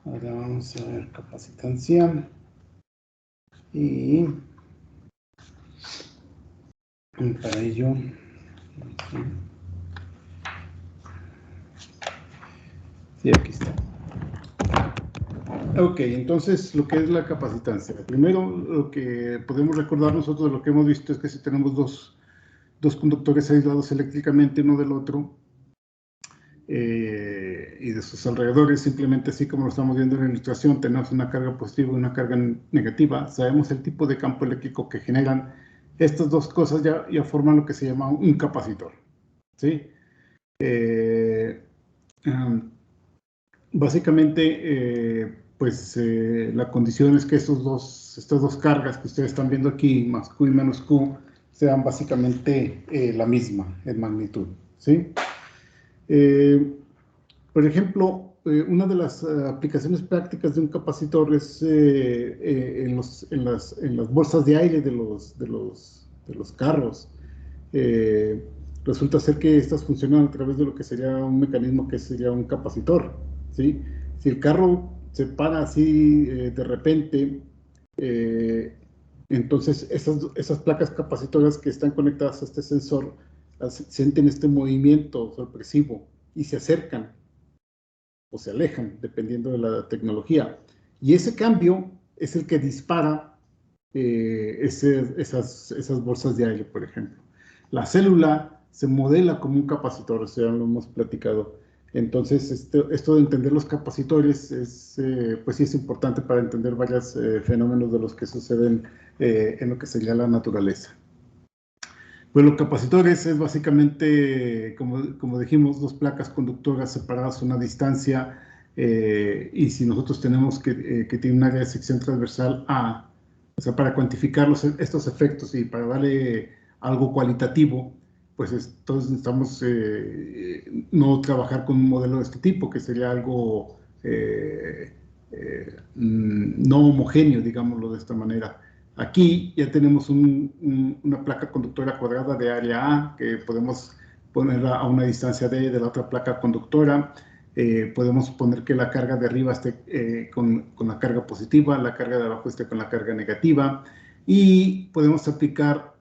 Ahora vamos a ver capacitancia. Y para ello, sí, aquí está. Ok, entonces lo que es la capacitancia. Primero, lo que podemos recordar nosotros de lo que hemos visto es que si tenemos dos conductores aislados eléctricamente uno del otro y de sus alrededores, simplemente así como lo estamos viendo en la ilustración, tenemos una carga positiva y una carga negativa, sabemos el tipo de campo eléctrico que generan. Estas dos cosas ya forman lo que se llama un capacitor, ¿sí? Básicamente, la condición es que estas dos cargas que ustedes están viendo aquí, más Q y menos Q, sean básicamente la misma en magnitud, ¿sí? Por ejemplo, una de las aplicaciones prácticas de un capacitor es en las bolsas de aire de los carros. Resulta ser que estas funcionan a través de lo que sería un mecanismo que sería un capacitor, ¿sí? Si el carro se para así de repente, entonces esas placas capacitoras que están conectadas a este sensor sienten este movimiento sorpresivo y se acercan o se alejan, dependiendo de la tecnología. Y ese cambio es el que dispara esas bolsas de aire, por ejemplo. La célula se modela como un capacitor, o sea, lo hemos platicado. Entonces, esto de entender los capacitores pues sí es importante para entender varios fenómenos de los que suceden en lo que sería la naturaleza. Pues los capacitores es básicamente, como dijimos, dos placas conductoras separadas a una distancia y si nosotros tenemos que tiene un área de sección transversal A, o sea, para cuantificar estos efectos y para darle algo cualitativo, pues entonces necesitamos no trabajar con un modelo de este tipo, que sería algo no homogéneo, digámoslo de esta manera. Aquí ya tenemos una placa conductora cuadrada de área A, que podemos ponerla a una distancia D de la otra placa conductora. Podemos poner que la carga de arriba esté con la carga positiva, la carga de abajo esté con la carga negativa. Y podemos aplicar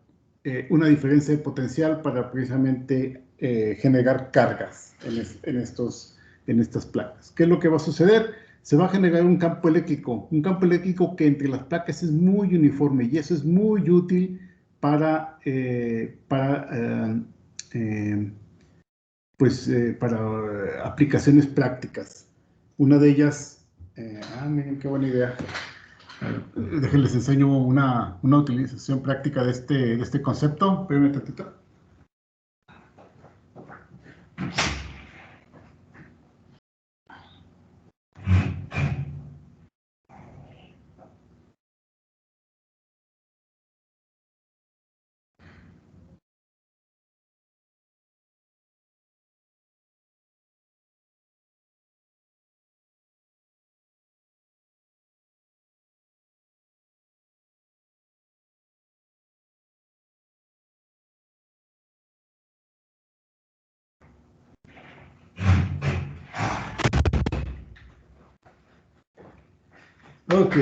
una diferencia de potencial para precisamente generar cargas en estas placas. ¿Qué es lo que va a suceder? Se va a generar un campo eléctrico que entre las placas es muy uniforme y eso es muy útil para aplicaciones prácticas. Una de ellas, miren qué buena idea. Déjenles enseño una utilización práctica de este concepto. Espérenme tantito. Ok.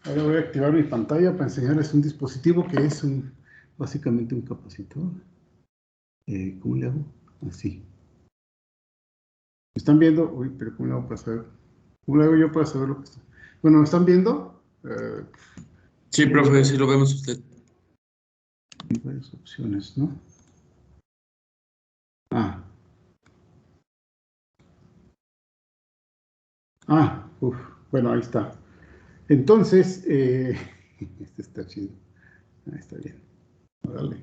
Ahora voy a activar mi pantalla para enseñarles un dispositivo que es básicamente un capacitor. ¿Cómo le hago? Así. ¿Me están viendo? Uy, pero ¿cómo le hago para saber? ¿Cómo le hago yo para saber lo que está? Bueno, ¿me están viendo? Sí, profe, sí lo vemos usted. Hay varias opciones, ¿no? Bueno, ahí está. Entonces, este está chido. Ahí está bien. Órale.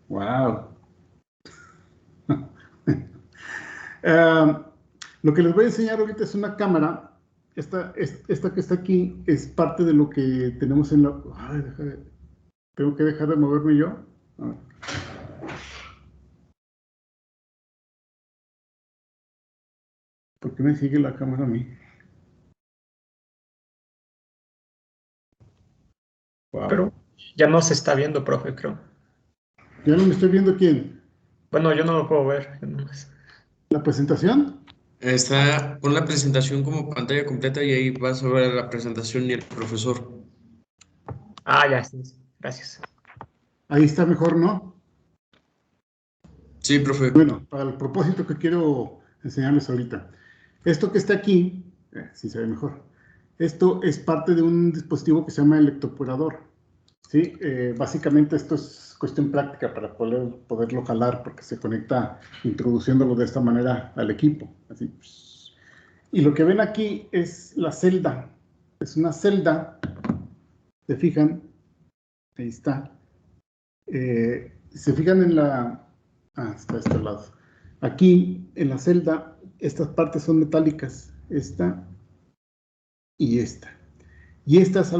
Wow. Lo que les voy a enseñar ahorita es una cámara. Esta que está aquí es parte de lo que tenemos en la... Ay, tengo que dejar de moverme yo. A ver. ¿Por qué me sigue la cámara a mí? Wow. Pero ya no se está viendo, profe, creo. ¿Ya no me estoy viendo quién? Bueno, yo no lo puedo ver. Yo nomás. ¿La presentación? Pon la presentación como pantalla completa y ahí vas a ver la presentación y el profesor. Ah, ya, sí, sí. Gracias. Ahí está mejor, ¿no? Sí, profe. Bueno, para el propósito que quiero enseñarles ahorita. Esto que está aquí, sí se ve mejor. Esto es parte de un dispositivo que se llama electroporador. ¿Sí? Básicamente esto es cuestión práctica para poderlo jalar porque se conecta introduciéndolo de esta manera al equipo. Así. Y lo que ven aquí es la celda. Es una celda, se fijan, ahí está. Se fijan en la... Ah, está a este lado. Aquí, en la celda, estas partes son metálicas. Esta y esta. Y estas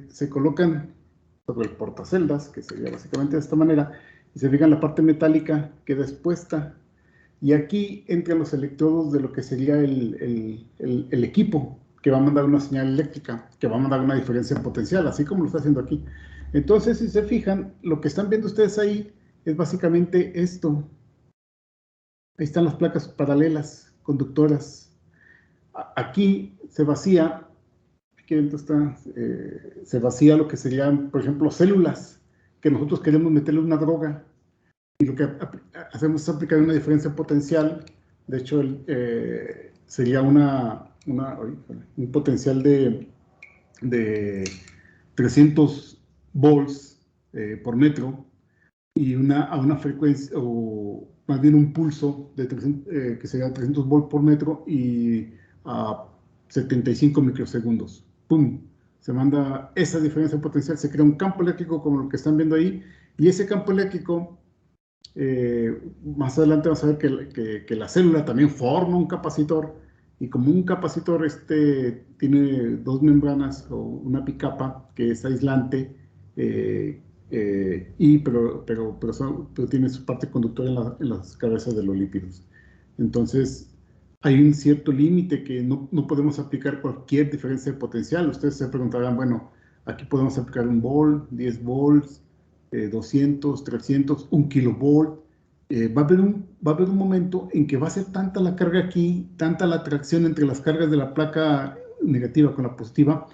se colocan sobre el portaceldas, que sería básicamente de esta manera, y se fijan la parte metálica queda expuesta. Y aquí entran los electrodos de lo que sería el equipo, que va a mandar una señal eléctrica, que va a mandar una diferencia potencial, así como lo está haciendo aquí. Entonces, si se fijan, lo que están viendo ustedes ahí es básicamente esto. Ahí están las placas paralelas, conductoras. Aquí se vacía, aquí dentro está, se vacía lo que serían, por ejemplo, células, que nosotros queremos meterle una droga. Y lo que hacemos es aplicar una diferencia potencial. De hecho, sería un potencial de 300 volts por metro y a una frecuencia, o más bien un pulso de 300, que sería 300 volts por metro y a 75 microsegundos. ¡Pum! Se manda esa diferencia potencial, se crea un campo eléctrico como lo que están viendo ahí, y ese campo eléctrico, más adelante vamos a ver que la célula también forma un capacitor, y como un capacitor tiene dos membranas o una bicapa que es aislante, pero tiene su parte conductora en las cabezas de los lípidos. Entonces, hay un cierto límite que no podemos aplicar cualquier diferencia de potencial. Ustedes se preguntarán, bueno, aquí podemos aplicar 1 volt, 10 volts, 200, 300, 1 kilovolt. Va a haber un momento en que va a ser tanta la carga aquí, tanta la atracción entre las cargas de la placa negativa con la positiva,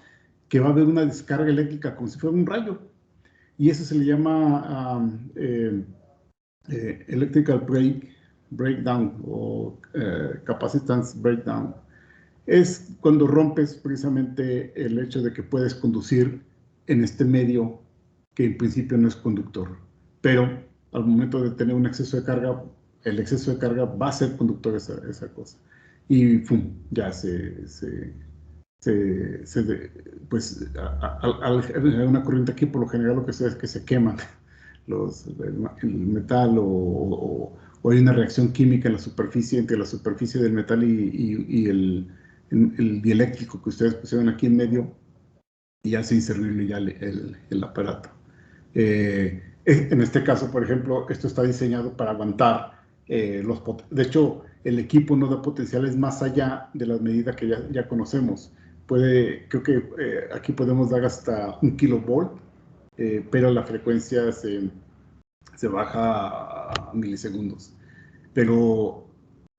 que va a haber una descarga eléctrica como si fuera un rayo. Y eso se le llama electrical breakdown o capacitance breakdown. Es cuando rompes precisamente el hecho de que puedes conducir en este medio que en principio no es conductor, pero al momento de tener un exceso de carga, el exceso de carga va a ser conductor esa cosa. Y ¡pum! Ya pues hay una corriente aquí, por lo general lo que se es que se queman el metal o hay una reacción química en la superficie, entre la superficie del metal y el dieléctrico que ustedes pusieron aquí en medio, y hace inservible ya el aparato. En este caso, por ejemplo, esto está diseñado para aguantar de hecho, el equipo no da potenciales más allá de las medidas que ya conocemos. Creo que aquí podemos dar hasta 1 kilovolt, pero la frecuencia se baja a milisegundos. Pero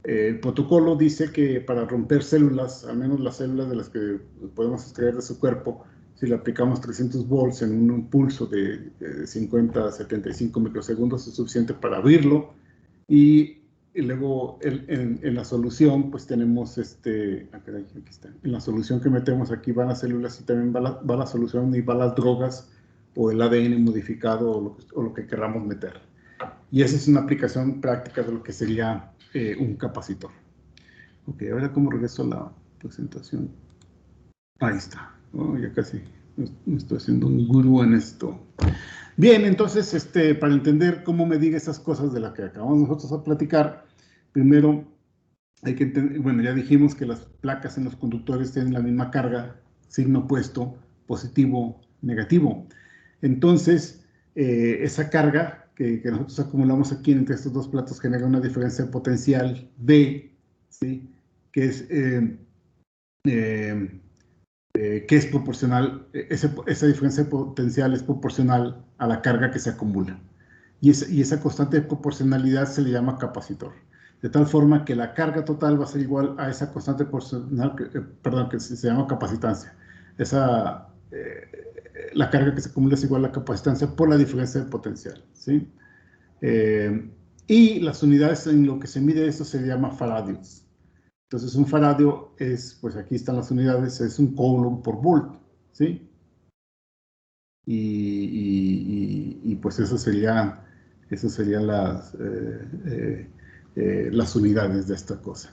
el protocolo dice que para romper células, al menos las células de las que podemos extraer de su cuerpo, si le aplicamos 300 volts en un pulso de 50 a 75 microsegundos, es suficiente para abrirlo. Y luego en la solución, pues tenemos aquí está. En la solución que metemos aquí van las células y también va la solución y van las drogas o el ADN modificado o lo que queramos meter. Y esa es una aplicación práctica de lo que sería un capacitor. Ok, ahora cómo regreso a la presentación. Ahí está. Oh, ya casi me estoy haciendo un gurú en esto. Bien, entonces, para entender cómo medir esas cosas de las que acabamos nosotros a platicar, primero hay que entender, bueno, ya dijimos que las placas en los conductores tienen la misma carga, signo opuesto, positivo, negativo. Entonces, esa carga que nosotros acumulamos aquí entre estos dos platos genera una diferencia potencial V, ¿sí? que es proporcional, esa diferencia potencial es proporcional a la carga que se acumula. Y esa constante de proporcionalidad se le llama capacitor. De tal forma que la carga total va a ser igual a esa constante proporcional, que se llama capacitancia. La carga que se acumula es igual a la capacitancia por la diferencia de potencial, ¿sí? Y las unidades en lo que se mide esto se llama faradios. Entonces, un faradio es, pues aquí están las unidades, es un coulomb por volt, ¿sí? Y pues esas serían las unidades de esta cosa.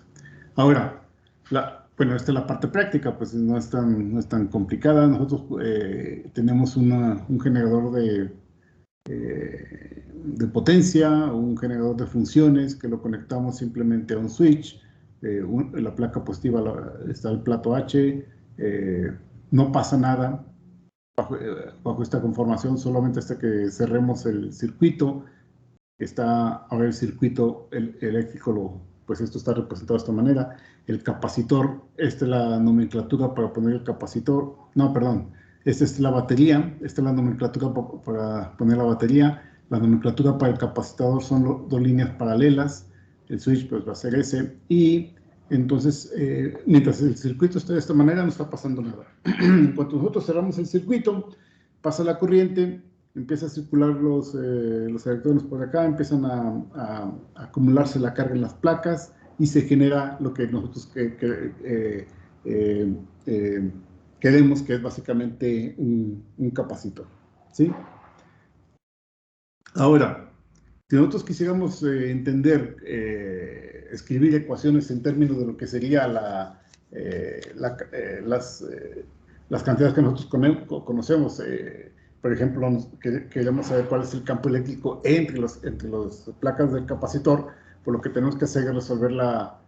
Ahora, bueno, esta es la parte práctica, pues no es tan complicada. Nosotros tenemos un generador de potencia, un generador de funciones que lo conectamos simplemente a un switch. La placa positiva está el plato H, no pasa nada bajo esta conformación, solamente hasta que cerremos el circuito. Ahora el circuito eléctrico, pues esto está representado de esta manera. El capacitor, esta es la nomenclatura para poner el capacitor. No, perdón, esta es la batería, esta es la nomenclatura para poner la batería. La nomenclatura para el capacitador son dos líneas paralelas. El switch pues va a ser ese. Y entonces, mientras el circuito esté de esta manera, no está pasando nada. En cuanto nosotros cerramos el circuito, pasa la corriente, empieza a circular los electrones por acá, empiezan a acumularse la carga en las placas y se genera lo que nosotros queremos, que es básicamente un capacitor, ¿sí? Ahora, si nosotros quisiéramos escribir ecuaciones en términos de lo que sería las cantidades que nosotros conocemos, por ejemplo, queremos saber cuál es el campo eléctrico entre las placas del capacitor, por lo que tenemos que hacer es resolver la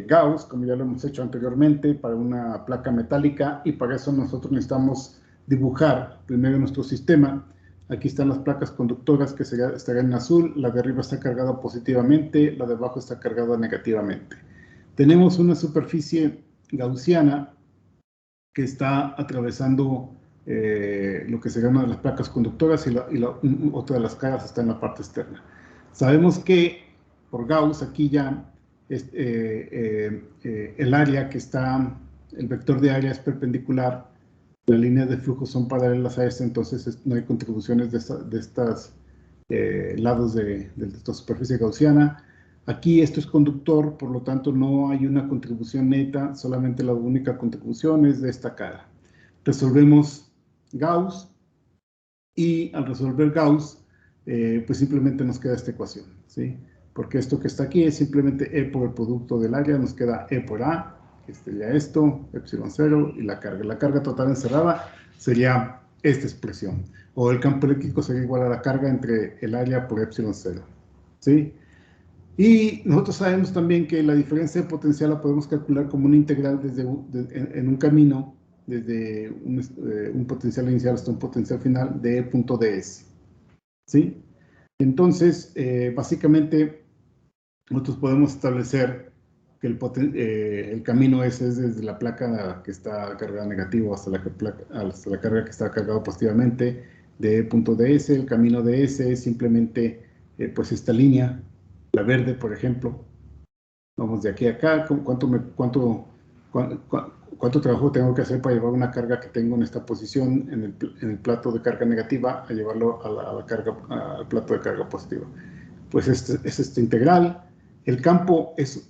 Gauss, como ya lo hemos hecho anteriormente, para una placa metálica, y para eso nosotros necesitamos dibujar primero nuestro sistema. Aquí están las placas conductoras que estarán en azul, la de arriba está cargada positivamente, la de abajo está cargada negativamente. Tenemos una superficie gaussiana que está atravesando lo que sería una de las placas conductoras y otra de las caras está en la parte externa. Sabemos que por Gauss aquí ya el área que está, el vector de área es perpendicular, las líneas de flujo son paralelas a este, entonces no hay contribuciones de estos lados de esta superficie gaussiana. Aquí esto es conductor, por lo tanto no hay una contribución neta, solamente la única contribución es de esta cara. Resolvemos Gauss y al resolver Gauss, pues simplemente nos queda esta ecuación, ¿sí? Porque esto que está aquí es simplemente E por el producto del área, nos queda E por A, que sería esto, epsilon 0, y la carga. La carga total encerrada sería esta expresión, o el campo eléctrico sería igual a la carga entre el área por epsilon 0, ¿sí? Y nosotros sabemos también que la diferencia de potencial la podemos calcular como una integral en un camino, desde un potencial inicial hasta un potencial final de E punto ds, ¿sí? Entonces, básicamente, nosotros podemos establecer que el camino ese es desde la placa que está cargada negativo hasta la carga que está cargada positivamente de E punto ds. El camino de S es simplemente pues esta línea, la verde, por ejemplo. Vamos de aquí a acá, ¿cuánto trabajo tengo que hacer para llevar una carga que tengo en esta posición, en el plato de carga negativa, a llevarlo al plato de carga positiva? Pues es esta integral. El campo es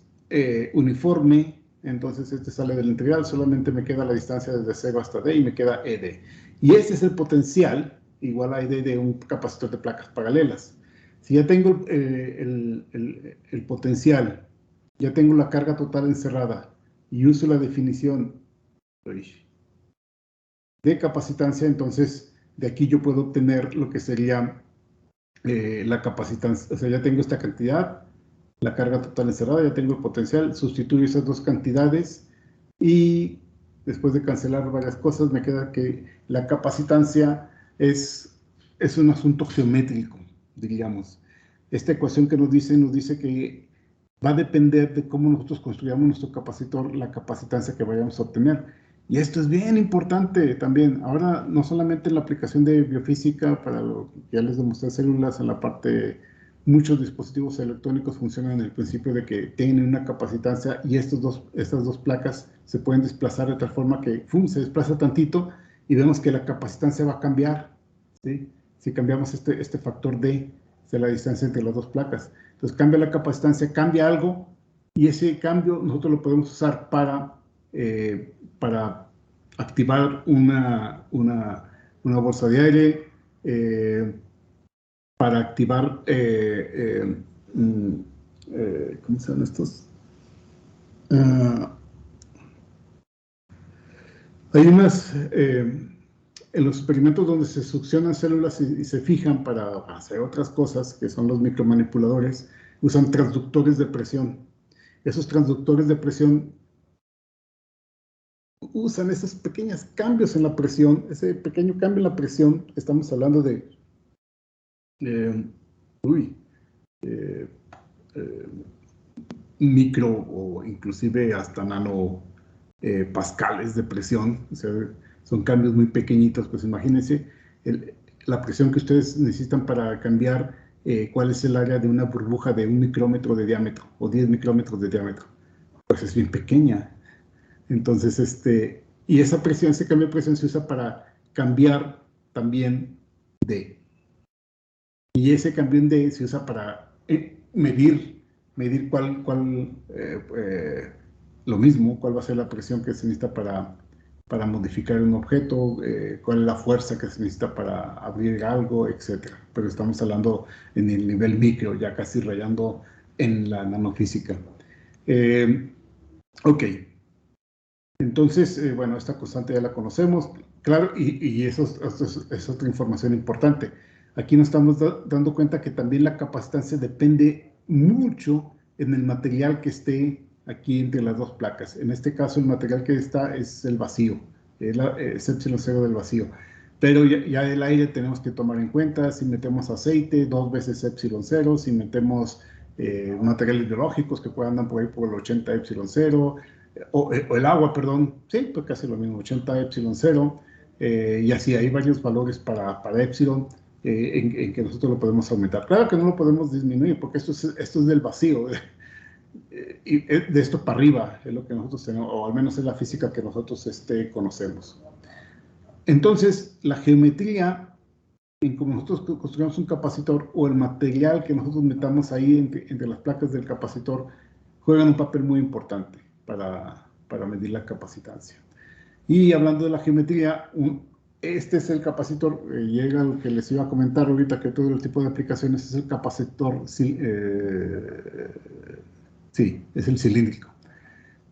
uniforme, entonces este sale del integral, solamente me queda la distancia desde 0 hasta D y me queda ED. Y este es el potencial igual a ED de un capacitor de placas paralelas. Si ya tengo el potencial, ya tengo la carga total encerrada y uso la definición de capacitancia, entonces de aquí yo puedo obtener lo que sería la capacitancia. O sea, ya tengo esta cantidad, la carga total encerrada, ya tengo el potencial, sustituyo esas dos cantidades y después de cancelar varias cosas me queda que la capacitancia es un asunto geométrico, diríamos. Esta ecuación que nos dice que va a depender de cómo nosotros construyamos nuestro capacitor, la capacitancia que vayamos a obtener. Y esto es bien importante también. Ahora, no solamente en la aplicación de biofísica, para lo que ya les demostré células, en la parte, muchos dispositivos electrónicos funcionan en el principio de que tienen una capacitancia y estas dos placas se pueden desplazar de tal forma que se desplaza tantito y vemos que la capacitancia va a cambiar, ¿sí? Si cambiamos este factor D, de la distancia entre las dos placas. Entonces cambia la capacitancia, cambia algo, y ese cambio nosotros lo podemos usar para activar una bolsa de aire, para activar, ¿cómo se llaman estos? Hay unas, en los experimentos donde se succionan células y se fijan para hacer otras cosas, que son los micromanipuladores, usan transductores de presión. Esos transductores de presión usan esos pequeños cambios en la presión, ese pequeño cambio en la presión, estamos hablando de micro o inclusive hasta nano pascales de presión, o sea, son cambios muy pequeñitos. Pues imagínense la presión que ustedes necesitan para cambiar cuál es el área de una burbuja de 1 micrómetro de diámetro o 10 micrómetros de diámetro. Pues es bien pequeña. Entonces, y esa presión, ese cambio de presión se usa para cambiar también D. Y ese cambio en D se usa para medir lo mismo, cuál va a ser la presión que se necesita para modificar un objeto, cuál es la fuerza que se necesita para abrir algo, etc. Pero estamos hablando en el nivel micro, ya casi rayando en la nanofísica. Ok. Entonces, bueno, esta constante ya la conocemos, claro, y eso es otra información importante. Aquí nos estamos dando cuenta que también la capacitancia depende mucho en el material que esté aquí entre las dos placas. En este caso, el material que está es el vacío, es epsilon cero del vacío. Pero ya el aire tenemos que tomar en cuenta, si metemos aceite, 2 veces epsilon cero, si metemos materiales biológicos que puedan andar por ahí por el 80 epsilon cero, o el agua, perdón, sí, pues casi lo mismo, 80 epsilon cero, y así hay varios valores para epsilon en que nosotros lo podemos aumentar. Claro que no lo podemos disminuir, porque esto es del vacío, y de esto para arriba es lo que nosotros tenemos, o al menos es la física que nosotros conocemos. Entonces, la geometría en cómo nosotros construimos un capacitor, o el material que nosotros metamos ahí entre las placas del capacitor, juegan un papel muy importante para medir la capacitancia. Y hablando de la geometría, este es el capacitor, llega lo que les iba a comentar ahorita, que todo el tipo de aplicaciones es el capacitor, sí, es el cilíndrico.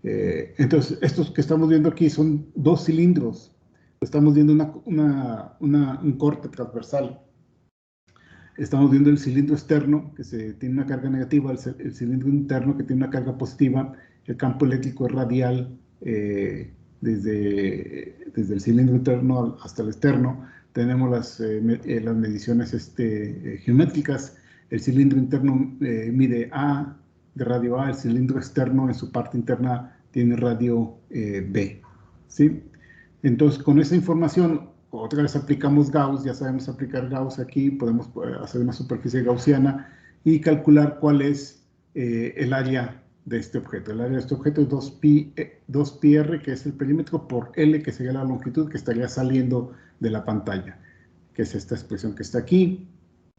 Entonces, estos que estamos viendo aquí son 2 cilindros. Estamos viendo un corte transversal. Estamos viendo el cilindro externo, que tiene una carga negativa, el cilindro interno, que tiene una carga positiva. El campo eléctrico es radial desde el cilindro interno hasta el externo. Tenemos las mediciones geométricas. El cilindro interno mide A, de radio A. El cilindro externo en su parte interna tiene radio B, ¿sí? Entonces, con esa información, otra vez aplicamos Gauss, ya sabemos aplicar Gauss aquí, podemos hacer una superficie gaussiana y calcular cuál es el área de este objeto. El área de este objeto es 2πr, que es el perímetro, por L, que sería la longitud que estaría saliendo de la pantalla, que es esta expresión que está aquí.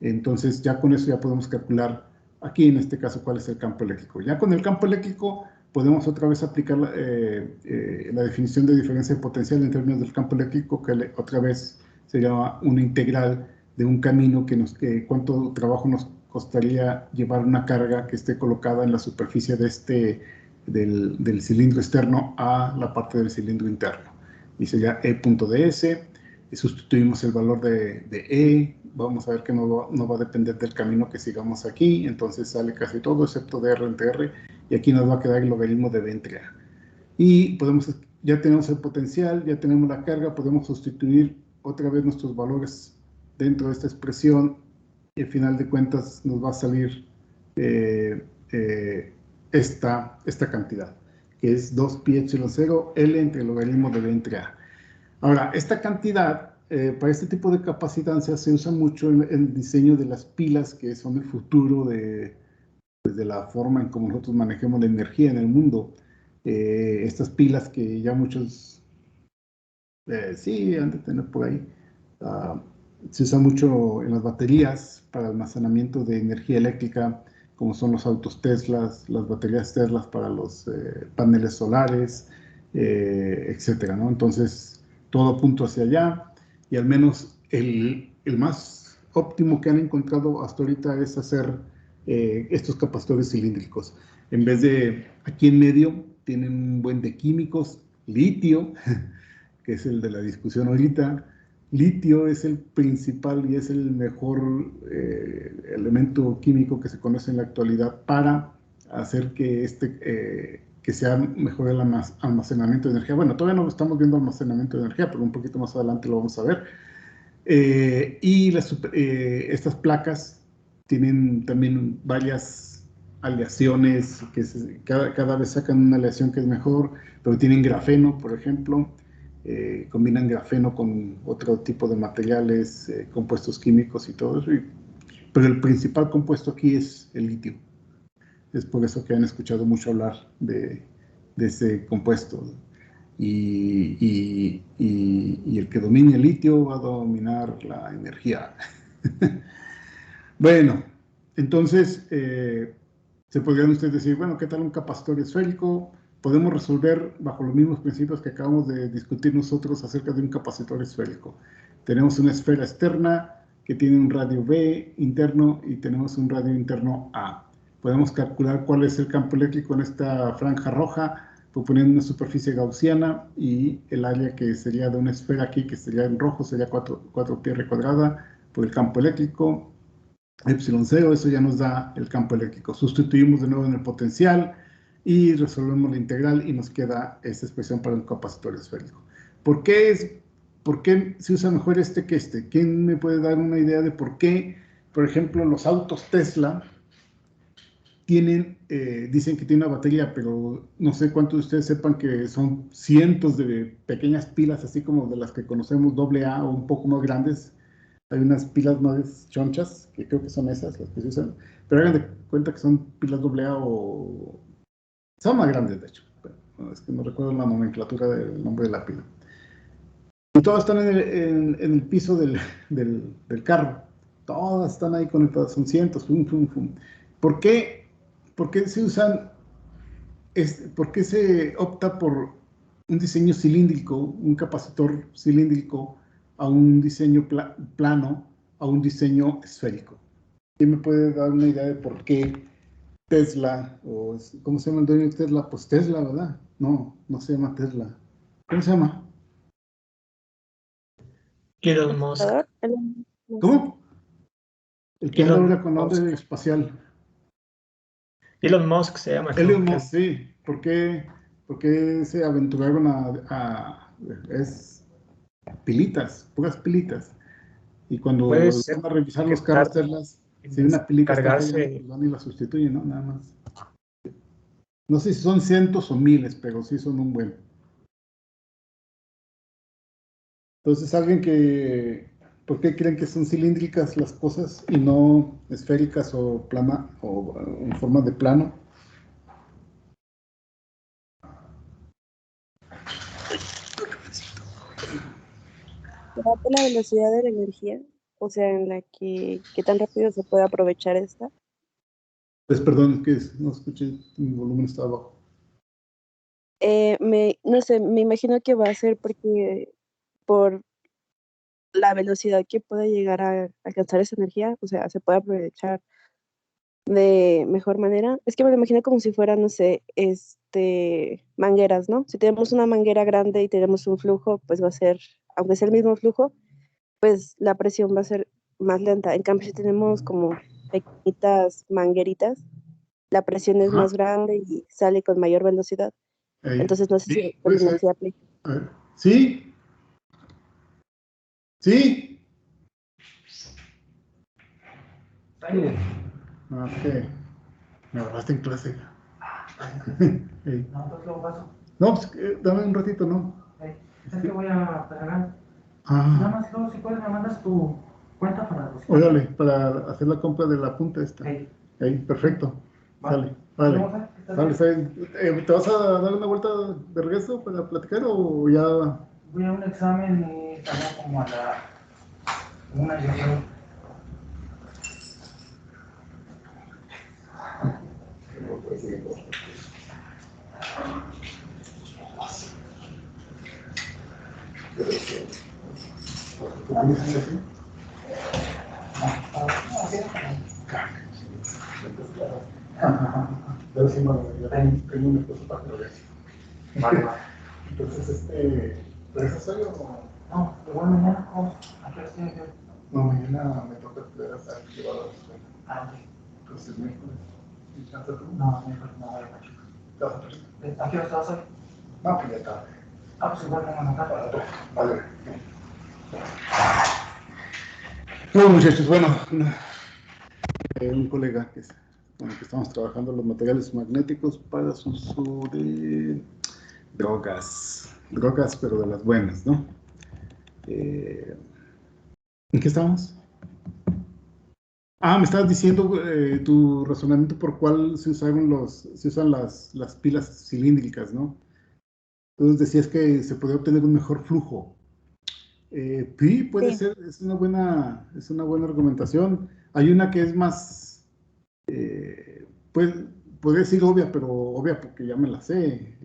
Entonces, ya con eso ya podemos calcular aquí, en este caso, cuál es el campo eléctrico. Ya con el campo eléctrico podemos otra vez aplicar la definición de diferencia de potencial en términos del campo eléctrico, que otra vez sería una integral de un camino que cuánto trabajo nos costaría llevar una carga que esté colocada en la superficie del cilindro externo a la parte del cilindro interno. Y sería E.ds, y sustituimos el valor de E, vamos a ver que no va a depender del camino que sigamos aquí, entonces sale casi todo excepto dr entre r, y aquí nos va a quedar el logaritmo de b entre a. Y ya tenemos el potencial, ya tenemos la carga, podemos sustituir otra vez nuestros valores dentro de esta expresión, y al final de cuentas nos va a salir esta cantidad, que es 2πε0 L entre el logaritmo de B entre A. Ahora, esta cantidad, para este tipo de capacitanza, se usa mucho en el diseño de las pilas, que son el futuro de la forma en cómo nosotros manejemos la energía en el mundo. Estas pilas que ya muchos, sí, han de tener por ahí. Se usa mucho en las baterías para almacenamiento de energía eléctrica, como son los autos Teslas, las baterías Teslas para los paneles solares, etcétera, ¿no? Entonces, todo apunta hacia allá, y al menos el más óptimo que han encontrado hasta ahorita es hacer estos capacitores cilíndricos. En vez de aquí en medio, tienen un buen de químicos, litio, que es el de la discusión ahorita. Litio es el principal y es el mejor elemento químico que se conoce en la actualidad para hacer que sea mejor el almacenamiento de energía. Bueno, todavía no estamos viendo almacenamiento de energía, pero un poquito más adelante lo vamos a ver. Estas placas tienen también varias aleaciones, que cada vez sacan una aleación que es mejor, pero tienen grafeno, por ejemplo. Combinan grafeno con otro tipo de materiales, compuestos químicos y todo eso, pero el principal compuesto aquí es el litio. Es por eso que han escuchado mucho hablar de ese compuesto. Y el que domine el litio va a dominar la energía. Bueno, entonces se podrían ustedes decir, bueno, ¿qué tal un capacitor esférico? Podemos resolver bajo los mismos principios que acabamos de discutir nosotros acerca de un capacitor esférico. Tenemos una esfera externa que tiene un radio B interno y tenemos un radio interno A. Podemos calcular cuál es el campo eléctrico en esta franja roja, proponiendo una superficie gaussiana, y el área que sería de una esfera aquí, que sería en rojo, sería 4πr cuadrada por el campo eléctrico. ε0, eso ya nos da el campo eléctrico. Sustituimos de nuevo en el potencial y resolvemos la integral y nos queda esta expresión para un capacitor esférico. ¿Por qué se usa mejor este que este? ¿Quién me puede dar una idea de por qué, por ejemplo, los autos Tesla dicen que tienen una batería, pero no sé cuántos de ustedes sepan que son cientos de pequeñas pilas, así como de las que conocemos AA o un poco más grandes? Hay unas pilas más chonchas, que creo que son esas las que se usan, pero hagan de cuenta que son pilas AA o... Son más grandes, de hecho. Pero es que no recuerdo la nomenclatura del nombre de la pila. Y todas están en el piso del carro. Todas están ahí conectadas, son cientos. ¿Por qué se usan, por qué se opta por un diseño cilíndrico, un capacitor cilíndrico, a un diseño plano, a un diseño esférico? ¿Quién me puede dar una idea de por qué Tesla, o cómo se llama el dueño de Tesla? Pues Tesla, ¿verdad? No se llama Tesla. ¿Cómo se llama? Elon Musk. ¿Cómo? El que anda Elon ahora con la Musk. onda espacial. Elon Musk se llama. Elon Musk, sí. ¿Por qué se aventuraron es pilitas, puras pilitas? Y cuando Puede ser van a revisar que los carros tarde Teslas, en si una pilita está fallando, descargarse. pues van y la sustituyen, ¿no? Nada más. No sé si son cientos o miles, pero sí son un buen. Entonces, ¿por qué creen que son cilíndricas las cosas y no esféricas o plana o en forma de plano? ¿Será por la velocidad de la energía? O sea, en la que qué tan rápido se puede aprovechar esta. Pues perdón, que no escuché, mi volumen estaba bajo. No sé, me imagino que va a ser por la velocidad que puede llegar a alcanzar esa energía, o sea, se puede aprovechar de mejor manera. Es que me lo imagino como si fueran, no sé, mangueras, ¿no? Si tenemos una manguera grande y tenemos un flujo, pues va a ser, aunque sea el mismo flujo, pues la presión va a ser más lenta. En cambio, si tenemos como pequeñitas mangueritas, la presión es más grande y sale con mayor velocidad. Entonces, no sé si Puede ser. se aplica. A ver. ¿Sí? ¿Sí? Ok. Me agarraste en clase. Ey. No, entonces luego paso. No, pues dame un ratito, ¿no? Es que voy a pagar. Nada Ah, más luego, si puedes, me mandas tu cuenta para los. órale, para hacer la compra de la punta esta. Hey. Ahí, perfecto. Va. Sale, vale. Nos vemos, ¿eh? Vale, está bien. ¿Te vas a dar una vuelta de regreso para platicar o ya? Voy a un examen y salgo como a la 1, yo creo. Debe ser una tengo una cosa para que lo veas. Vale, vale. Entonces, ¿regresas hoy o No, igual mañana, ¿cómo? ¿A qué hora estoy aquí? no? Mañana me toca estudiar hasta que va a la escuela. Ah, ok. Entonces, miércoles. ¿Descansas tú? No, no voy a Pachuca. ¿Te vas a Pachuca? ¿A qué hora estabas hoy? No, pues ya tarde. Ah, pues igual tengo acá. Vale. Bueno, muchachos, bueno, un colega con el que estamos trabajando los materiales magnéticos para su uso de drogas, pero de las buenas, ¿no? ¿En qué estamos? Ah, me estabas diciendo tu razonamiento por cuál se usan las pilas cilíndricas, ¿no? Entonces decías que se podía obtener un mejor flujo. Sí, puede Sí. ser, es una buena argumentación. Hay una que es más, podría decir obvia, pero obvia porque ya me la sé.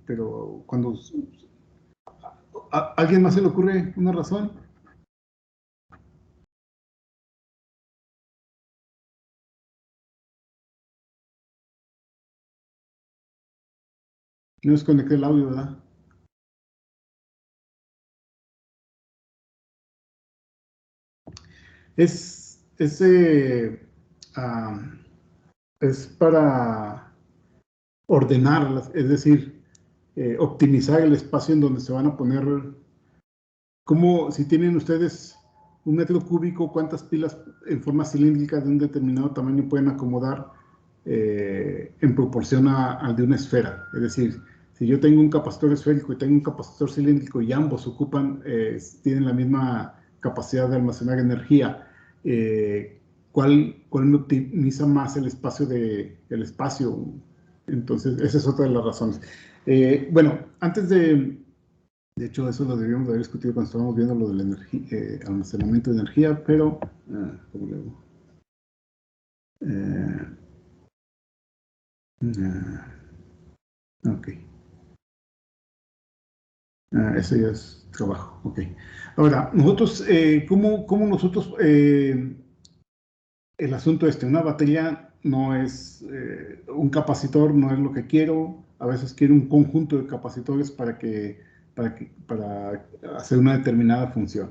Pero cuando ¿a alguien más se le ocurre una razón? No desconecté el audio, ¿verdad? Es para ordenarlas, es decir, optimizar el espacio en donde se van a poner, como si tienen ustedes 1 metro cúbico, cuántas pilas en forma cilíndrica de un determinado tamaño pueden acomodar en proporción al de una esfera. Es decir, si yo tengo un capacitor esférico y tengo un capacitor cilíndrico y ambos tienen la misma capacidad de almacenar energía, ¿cuál me optimiza más el espacio? Entonces, esa es otra de las razones. Bueno, antes de hecho, eso lo debíamos de haber discutido cuando estábamos viendo lo del almacenamiento de energía, pero, ¿cómo le hago? Ok. Eso ya es trabajo, ok. Ahora, nosotros, ¿cómo nosotros, el asunto una batería no es, un capacitor no es lo que quiero, a veces quiero un conjunto de capacitores para hacer una determinada función.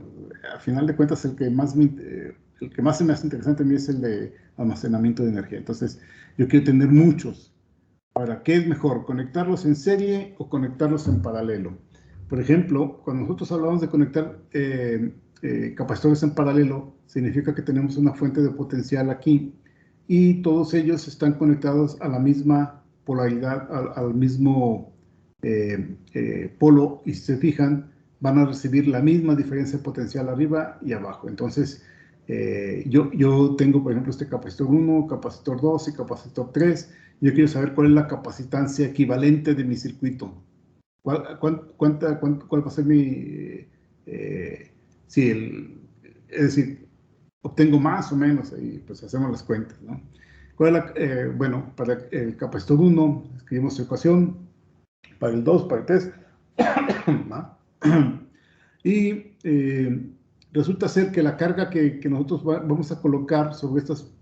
Al final de cuentas, el que más se me hace interesante a mí es el de almacenamiento de energía. Entonces, yo quiero tener muchos. Ahora, ¿qué es mejor? ¿Conectarlos en serie o conectarlos en paralelo? Por ejemplo, cuando nosotros hablamos de conectar capacitores en paralelo, significa que tenemos una fuente de potencial aquí y todos ellos están conectados a la misma polaridad, al mismo polo, y si se fijan, van a recibir la misma diferencia de potencial arriba y abajo. Entonces, yo tengo, por ejemplo, este capacitor 1, capacitor 2 y capacitor 3. Yo quiero saber cuál es la capacitancia equivalente de mi circuito. ¿Cuál va a ser es decir, obtengo más o menos, y pues hacemos las cuentas, ¿no? Bueno, para el capacitor 1 escribimos su ecuación, para el 2, para el 3, y resulta ser que la carga que nosotros vamos a colocar sobre estos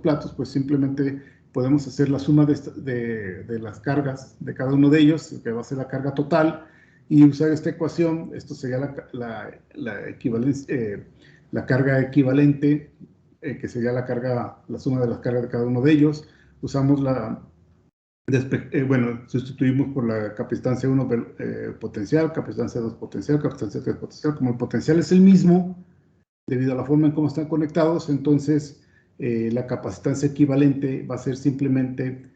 platos, pues simplemente podemos hacer la suma de las cargas de cada uno de ellos, que va a ser la carga total, y usar esta ecuación. Esto sería la carga equivalente, que sería la suma de las cargas de cada uno de ellos. Usamos sustituimos por la capacitancia 1 potencial, capacitancia 2 potencial, capacitancia 3 potencial. Como el potencial es el mismo, debido a la forma en cómo están conectados, entonces la capacitancia equivalente va a ser simplemente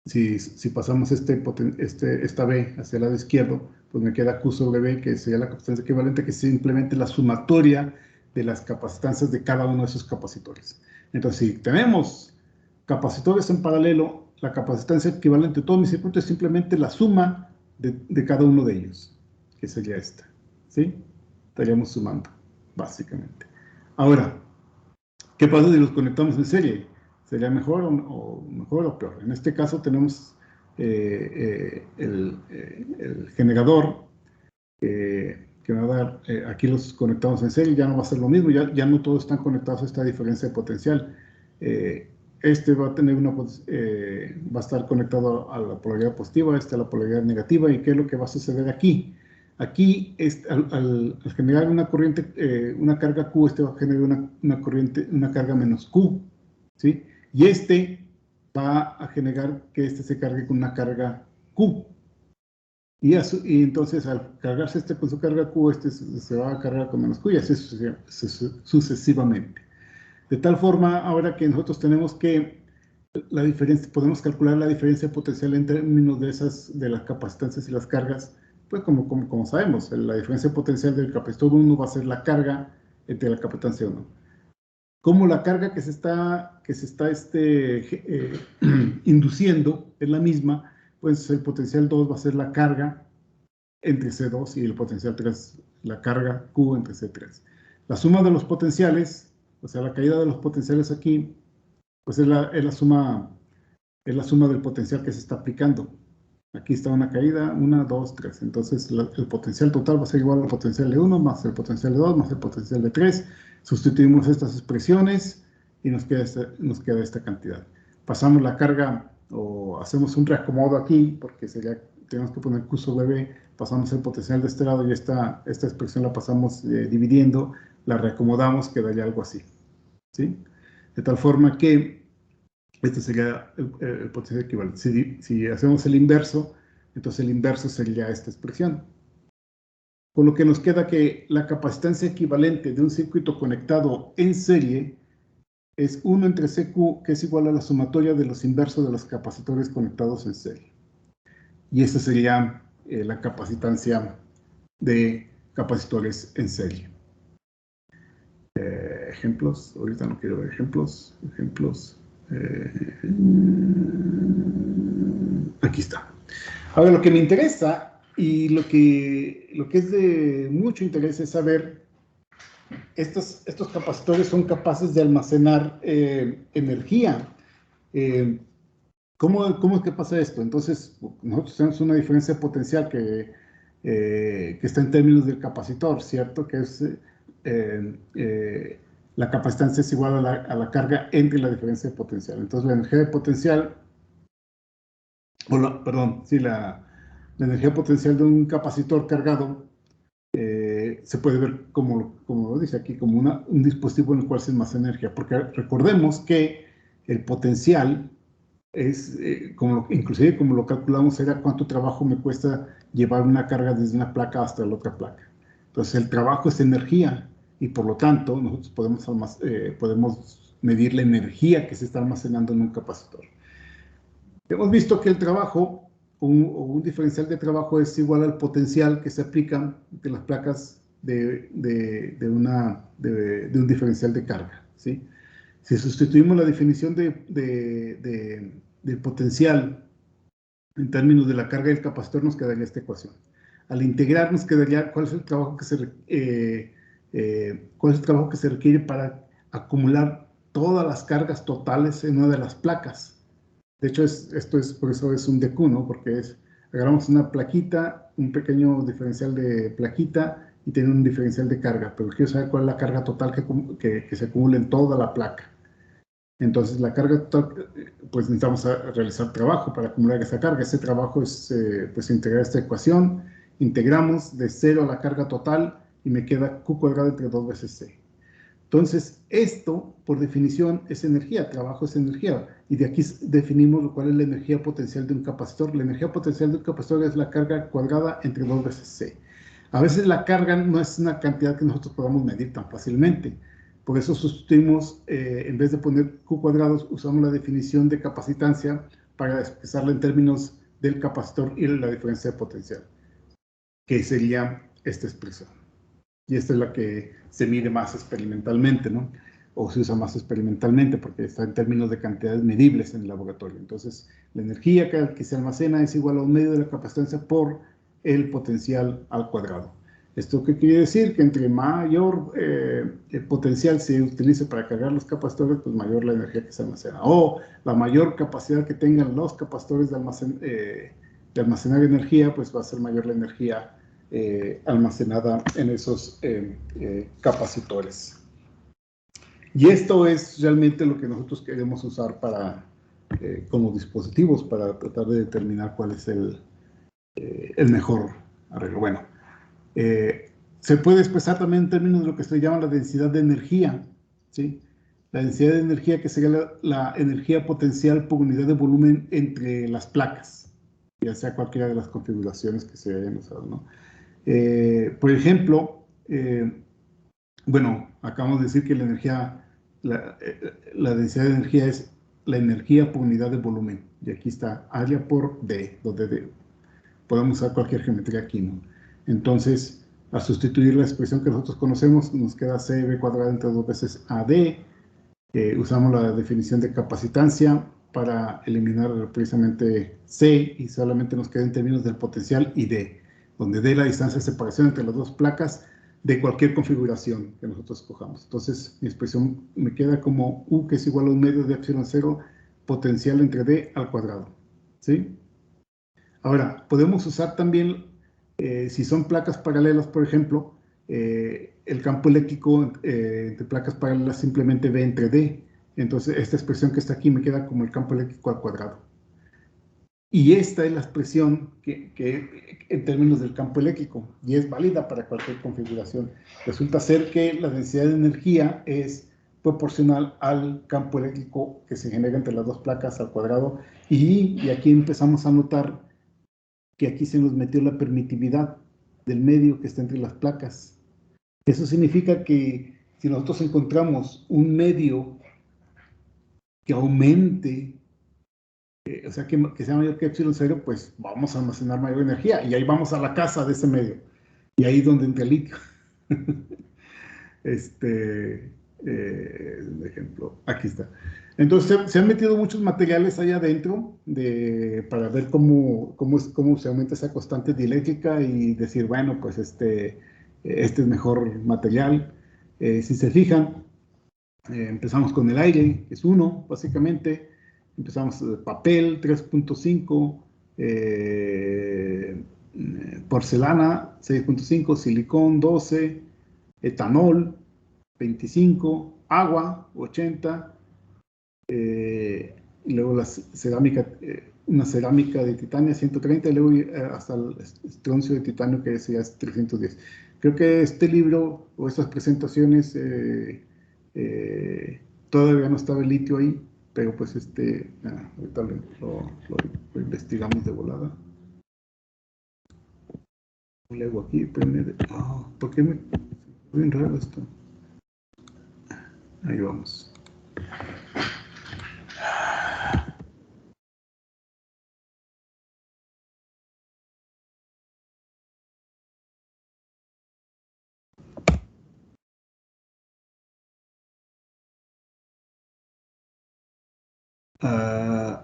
si pasamos esta B hacia el lado izquierdo, pues me queda Q sobre B, que sería la capacitancia equivalente, que es simplemente la sumatoria de las capacitancias de cada uno de esos capacitores. Entonces, si tenemos capacitores en paralelo, la capacitancia equivalente de todo mi circuito es simplemente la suma de cada uno de ellos, que sería esta, ¿sí? Estaríamos sumando, básicamente. Ahora, ¿qué pasa si los conectamos en serie? ¿Sería mejor o peor? En este caso tenemos el generador que va a dar, aquí los conectamos en serie, ya no va a ser lo mismo, ya no todos están conectados a esta diferencia de potencial. Este va a tener va a estar conectado a la polaridad positiva, a la polaridad negativa. ¿Y qué es lo que va a suceder aquí? Aquí, al generar una corriente, una carga Q, va a generar una carga menos Q, ¿sí? Y va a generar que se cargue con una carga Q. Y entonces, al cargarse con su carga Q, se va a cargar con menos Q, y así sucesivamente. De tal forma, ahora que nosotros tenemos podemos calcular la diferencia potencial en términos de las capacitancias y las cargas, pues como sabemos, la diferencia potencial del capacitor 1 va a ser la carga entre la capacitancia 1. Como la carga que se está induciendo es la misma, pues el potencial 2 va a ser la carga entre C2 y el potencial 3, la carga Q entre C3. La suma de los potenciales, o sea, la caída de los potenciales aquí, pues es la suma del potencial que se está aplicando. Aquí está una caída, 1, 2, 3. Entonces, el potencial total va a ser igual al potencial de 1 más el potencial de 2 más el potencial de 3. Sustituimos estas expresiones y nos queda esta cantidad. Pasamos la carga o hacemos un reacomodo aquí, porque tenemos que poner Q sobre B, pasamos el potencial de este lado y esta expresión la pasamos dividiendo, la reacomodamos, quedaría algo así, ¿sí? De tal forma que este sería el potencial equivalente. Si hacemos el inverso, entonces el inverso sería esta expresión. Con lo que nos queda que la capacitancia equivalente de un circuito conectado en serie es 1 entre CQ, que es igual a la sumatoria de los inversos de los capacitores conectados en serie. Y esta sería la capacitancia de capacitores en serie. Ejemplos, ahorita no quiero ver ejemplos. Aquí está. Ahora, lo que me interesa y lo que es de mucho interés es saber, estos capacitores son capaces de almacenar energía. ¿Cómo es que pasa esto? Entonces, nosotros tenemos una diferencia potencial que está en términos del capacitor, ¿cierto? Que es la capacitancia es igual a la carga entre la diferencia de potencial. Entonces, la energía de potencial, la energía potencial de un capacitor cargado se puede ver como lo dice aquí, como un dispositivo en el cual se almacena energía, porque recordemos que el potencial es, inclusive como lo calculamos, era cuánto trabajo me cuesta llevar una carga desde una placa hasta la otra placa. Entonces, el trabajo es energía, y por lo tanto, nosotros podemos medir la energía que se está almacenando en un capacitor. Hemos visto que el trabajo, un diferencial de trabajo, es igual al potencial que se aplica de las placas de un diferencial de carga, ¿sí? Si sustituimos la definición del potencial en términos de la carga del capacitor, nos quedaría esta ecuación. Al integrar, nos quedaría cuál es el trabajo que se requiere para acumular todas las cargas totales en una de las placas. De hecho, por eso es un DQ, ¿no? Porque agarramos una plaquita, un pequeño diferencial de plaquita y tiene un diferencial de carga, pero quiero saber cuál es la carga total que se acumula en toda la placa. Entonces, la carga total, pues necesitamos realizar trabajo para acumular esa carga. Ese trabajo es, pues, integrar esta ecuación. Integramos de 0 a la carga total y me queda Q cuadrado entre 2 veces C. Entonces, esto, por definición, es energía. Trabajo es energía. Y de aquí definimos cuál es la energía potencial de un capacitor. La energía potencial de un capacitor es la carga cuadrada entre 2 veces C. A veces la carga no es una cantidad que nosotros podamos medir tan fácilmente. Por eso sustituimos, en vez de poner Q cuadrados, usamos la definición de capacitancia para expresarla en términos del capacitor y la diferencia de potencial, que sería esta expresión. Y esta es la que se mide más experimentalmente, ¿no? O se usa más experimentalmente porque está en términos de cantidades medibles en el laboratorio. Entonces, la energía que se almacena es igual a un medio de la capacitancia por el potencial al cuadrado. ¿Esto qué quiere decir? Que entre mayor el potencial se utilice para cargar los capacitores, pues mayor la energía que se almacena. O la mayor capacidad que tengan los capacitores de almacenar energía, pues va a ser mayor la energía almacenada en esos capacitores. Y esto es realmente lo que nosotros queremos usar para, como dispositivos para tratar de determinar cuál es el mejor arreglo. Bueno, se puede expresar también en términos de lo que se llama la densidad de energía, ¿sí? La densidad de energía, que sería la energía potencial por unidad de volumen entre las placas, ya sea cualquiera de las configuraciones que se hayan usado, ¿no? Por ejemplo, bueno, acabamos de decir que la energía, la densidad de energía es la energía por unidad de volumen. Y aquí está área por D, donde podemos usar cualquier geometría aquí, ¿no? Entonces, al sustituir la expresión que nosotros conocemos, nos queda CB cuadrado entre 2 veces AD. Usamos la definición de capacitancia para eliminar precisamente C y solamente nos queda en términos del potencial y D, donde D la distancia de separación entre las dos placas de cualquier configuración que nosotros escojamos. Entonces, mi expresión me queda como U, que es igual a un medio de epsilon 0, potencial entre D al cuadrado, ¿sí? Ahora, podemos usar también, si son placas paralelas, por ejemplo, el campo eléctrico entre placas paralelas simplemente V entre D. Entonces, esta expresión que está aquí me queda como el campo eléctrico al cuadrado. Y esta es la expresión que en términos del campo eléctrico, y es válida para cualquier configuración. Resulta ser que la densidad de energía es proporcional al campo eléctrico que se genera entre las dos placas al cuadrado, y aquí empezamos a notar que aquí se nos metió la permitividad del medio que está entre las placas. Eso significa que si nosotros encontramos un medio que aumente, o sea, que sea mayor que epsilon 0, pues vamos a almacenar mayor energía, y ahí vamos a la casa de ese medio, y ahí es donde entra el litio. Un ejemplo, aquí está. Entonces, se han metido muchos materiales allá adentro para ver cómo se aumenta esa constante dieléctrica y decir, bueno, pues este es mejor material. Si se fijan, empezamos con el aire, que es 1, básicamente. Empezamos papel, 3.5, porcelana, 6.5, silicón, 12, etanol, 25, agua, 80, y luego la cerámica, una cerámica de titanio, 130, y luego hasta el estroncio de titanio, que ese ya es 310. Creo que este libro o estas presentaciones todavía no estaba el litio ahí, pero pues ahorita lo investigamos de volada. Le hago aquí, ¿por qué me bien raro esto? Ahí vamos. Uh,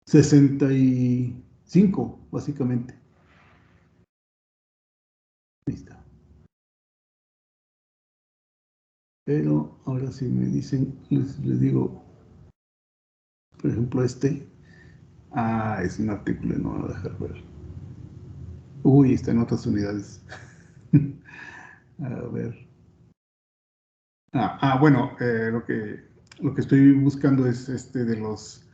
65, básicamente. Ahí está. Pero ahora sí me dicen, les digo, por ejemplo, es un artículo, no voy a dejar ver. Uy, está en otras unidades. A ver. Bueno, lo que estoy buscando es de los,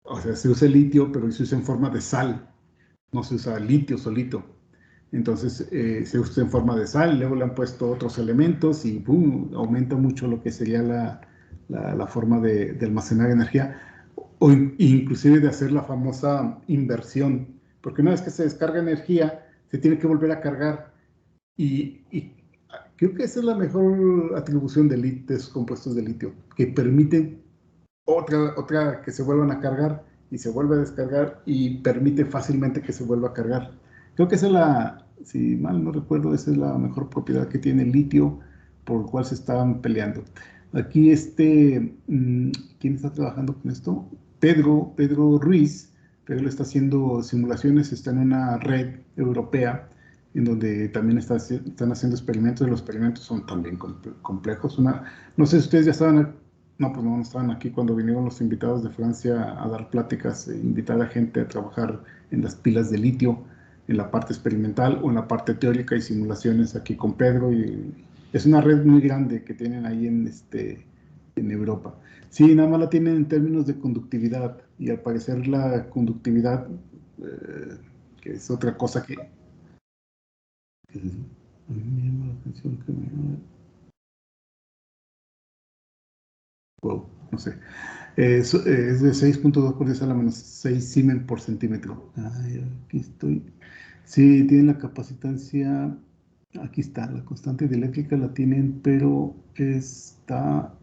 o sea, se usa el litio, pero se usa en forma de sal, no se usa litio solito. Entonces se usa en forma de sal, luego le han puesto otros elementos y ¡pum!, aumenta mucho lo que sería la forma de almacenar energía, o inclusive de hacer la famosa inversión, porque una vez que se descarga energía, se tiene que volver a cargar, y Creo que esa es la mejor atribución de esos compuestos de litio, que permiten otra que se vuelvan a cargar y se vuelve a descargar y permite fácilmente que se vuelva a cargar. Creo que esa es si mal no recuerdo, esa es la mejor propiedad que tiene el litio por el cual se estaban peleando. Aquí ¿quién está trabajando con esto? Pedro Ruiz. Pedro está haciendo simulaciones, está en una red europea en donde también están haciendo experimentos, y los experimentos son también complejos. No sé si ustedes ya estaban, no, pues no estaban aquí cuando vinieron los invitados de Francia a dar pláticas, invitar a gente a trabajar en las pilas de litio, en la parte experimental o en la parte teórica y simulaciones aquí con Pedro. Y es una red muy grande que tienen ahí en Europa. Sí, nada más la tienen en términos de conductividad, y al parecer la conductividad, que es otra cosa que... A mí me llama la atención que wow, no sé. Es de 6.2 por 10 a la menos 6 Siemens por centímetro. Ay, aquí estoy. Sí, tienen la capacitancia. Aquí está, la constante dieléctrica la tienen, pero está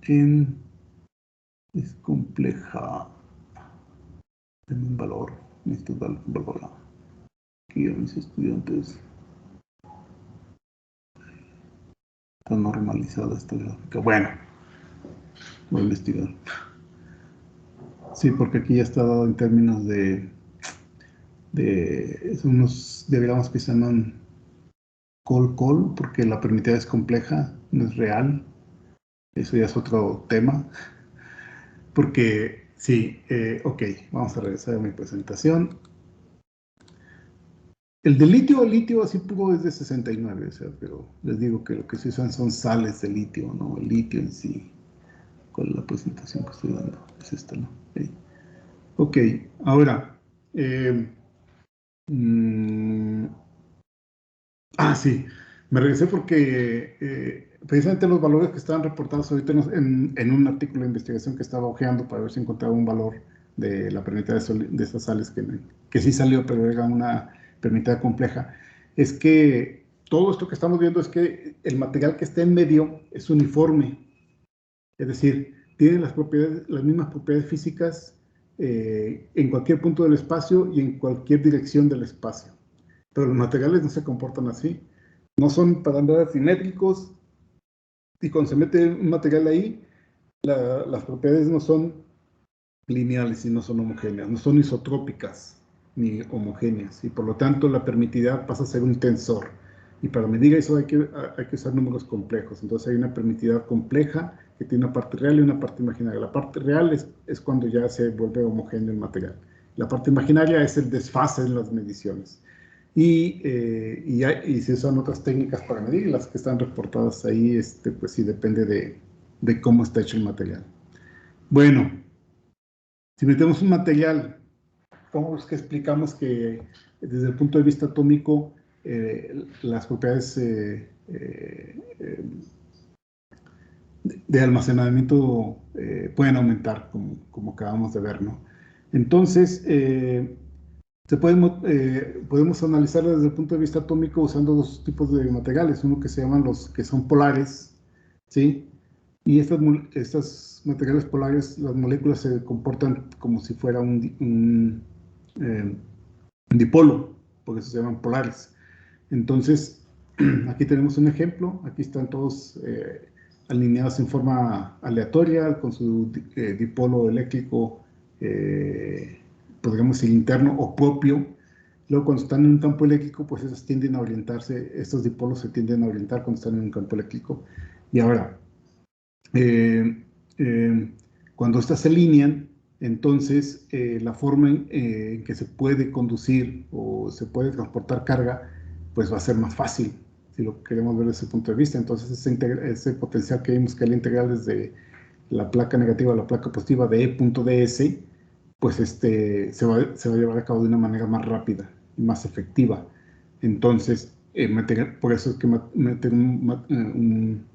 es compleja. Tiene un valor. Necesito dar un valor aquí a mis estudiantes. Está normalizada esta gráfica. Bueno, voy a investigar. Sí, porque aquí ya está dado en términos de unos diagramas que se llaman col, porque la permitividad es compleja, no es real. Eso ya es otro tema. Porque, sí, ok, vamos a regresar a mi presentación. El de litio así puro es de 69, o sea, pero les digo que lo que se usan son sales de litio, ¿no? El litio en sí. ¿Cuál es la presentación que estoy dando? Es esta, ¿no? Okay. Ok, ahora, sí, me regresé porque precisamente los valores que estaban reportados ahorita en un artículo de investigación que estaba hojeando para ver si encontraba un valor de la permitividad de estas sales que sí salió, pero era una permitividad compleja, es que todo esto que estamos viendo es que el material que está en medio es uniforme, es decir, tiene las mismas propiedades físicas en cualquier punto del espacio y en cualquier dirección del espacio. Pero los materiales no se comportan así. No son para andar simétricos, y cuando se mete un material ahí, las propiedades no son lineales y no son homogéneas, no son isotrópicas ni homogéneas, y por lo tanto la permitividad pasa a ser un tensor. Y para medir eso hay que usar números complejos. Entonces hay una permitividad compleja que tiene una parte real y una parte imaginaria. La parte real es cuando ya se vuelve homogéneo el material. La parte imaginaria es el desfase en las mediciones. Y se usan otras técnicas para medir, las que están reportadas ahí, pues sí depende de cómo está hecho el material. Bueno, si metemos un material, ¿cómo es que explicamos que desde el punto de vista atómico las propiedades de almacenamiento pueden aumentar, como acabamos de ver, ¿no? Entonces, podemos analizarlo desde el punto de vista atómico usando dos tipos de materiales, uno que se llaman los que son polares, ¿sí? Y estos materiales polares, las moléculas se comportan como si fuera un dipolo, por eso se llaman polares. Entonces, aquí tenemos un ejemplo, aquí están todos alineados en forma aleatoria, con su dipolo eléctrico, podríamos decir interno o propio. Luego, cuando están en un campo eléctrico, pues esos tienden a orientarse, estos dipolos se tienden a orientar cuando están en un campo eléctrico. Y ahora, cuando estas se alinean, entonces la forma en que se puede conducir o se puede transportar carga, pues va a ser más fácil, si lo queremos ver desde ese punto de vista. Entonces ese potencial que vimos que es la integral desde la placa negativa a la placa positiva de E.ds, pues se va a llevar a cabo de una manera más rápida y más efectiva. Entonces, por eso es que meter un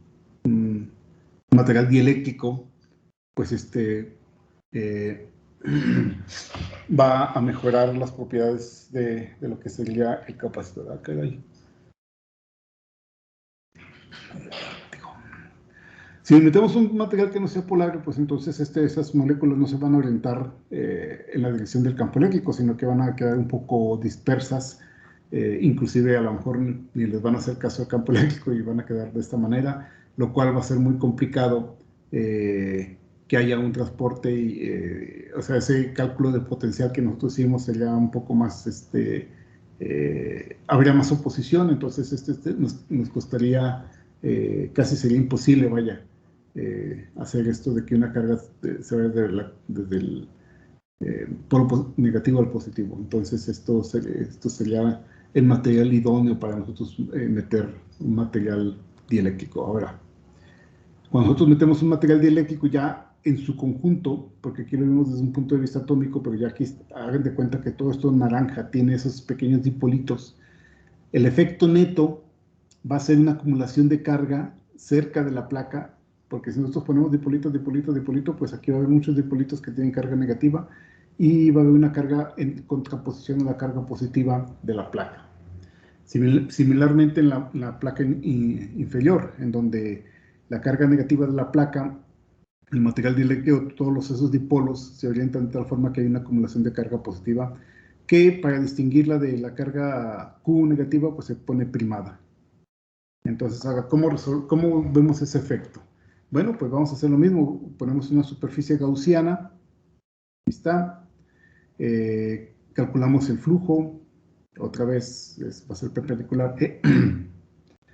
material dieléctrico, pues va a mejorar las propiedades de lo que sería el capacitor. Ah, caray. Si metemos un material que no sea polar, pues entonces esas moléculas no se van a orientar en la dirección del campo eléctrico, sino que van a quedar un poco dispersas, inclusive a lo mejor ni les van a hacer caso al campo eléctrico y van a quedar de esta manera, lo cual va a ser muy complicado que haya un transporte, o sea, ese cálculo de potencial que nosotros hicimos sería un poco más, habría más oposición, entonces nos costaría, casi sería imposible, vaya, hacer esto de que una carga se vaya desde el polo negativo al positivo. Entonces esto sería el material idóneo para nosotros meter un material dieléctrico. Ahora, cuando nosotros metemos un material dieléctrico ya en su conjunto, porque aquí lo vemos desde un punto de vista atómico, pero ya aquí hagan de cuenta que todo esto naranja tiene esos pequeños dipolitos, el efecto neto va a ser una acumulación de carga cerca de la placa, porque si nosotros ponemos dipolito, dipolito, dipolito, pues aquí va a haber muchos dipolitos que tienen carga negativa y va a haber una carga en contraposición a la carga positiva de la placa. Similarmente en la placa inferior, en donde la carga negativa de la placa, el material dieléctrico, todos esos dipolos se orientan de tal forma que hay una acumulación de carga positiva que para distinguirla de la carga Q negativa, pues se pone primada. Entonces, ¿cómo vemos ese efecto? Bueno, pues vamos a hacer lo mismo. Ponemos una superficie gaussiana. Ahí está. Calculamos el flujo. Otra vez va a ser perpendicular.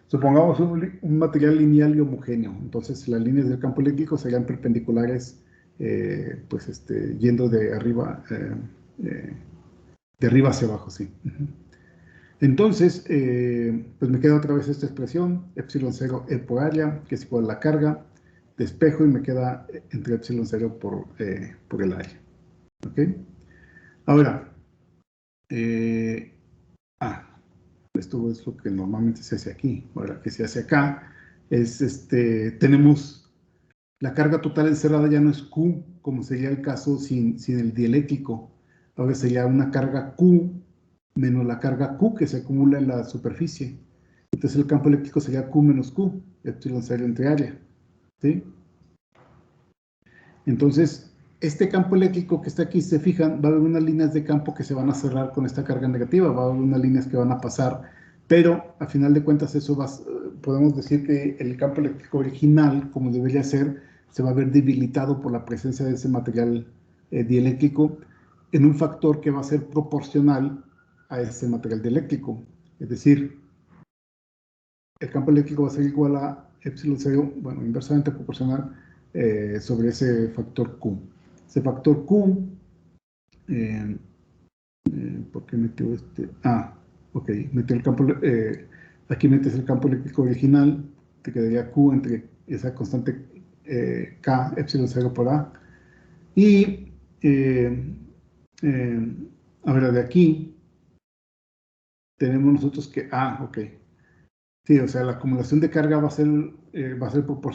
Supongamos un material lineal y homogéneo. Entonces, las líneas del campo eléctrico serían perpendiculares, pues yendo de arriba hacia abajo, sí. Entonces, pues me queda otra vez esta expresión, epsilon 0 E por área, que es igual a la carga de espejo, y me queda entre epsilon 0 por el área. ¿Ok? Ahora, esto es lo que normalmente se hace aquí. Ahora, que se hace acá es, tenemos la carga total encerrada ya no es Q, como sería el caso sin el dieléctrico. Ahora sería una carga Q menos la carga Q que se acumula en la superficie. Entonces el campo eléctrico sería Q menos Q, epsilon 0 entre área. ¿Sí? Entonces, este campo eléctrico que está aquí, si se fijan, va a haber unas líneas de campo que se van a cerrar con esta carga negativa, va a haber unas líneas que van a pasar, pero a final de cuentas eso podemos decir que el campo eléctrico original, como debería ser, se va a ver debilitado por la presencia de ese material dieléctrico en un factor que va a ser proporcional a ese material dieléctrico. Es decir, el campo eléctrico va a ser igual a epsilon 0, bueno, inversamente proporcional sobre ese factor Q. Ese factor Q, ¿por qué metió este? Ok, metió el campo, aquí metes el campo eléctrico original, te quedaría Q entre esa constante K, epsilon 0 por A. Y ahora de aquí tenemos nosotros que, ok. Sí, o sea, la acumulación de carga va a ser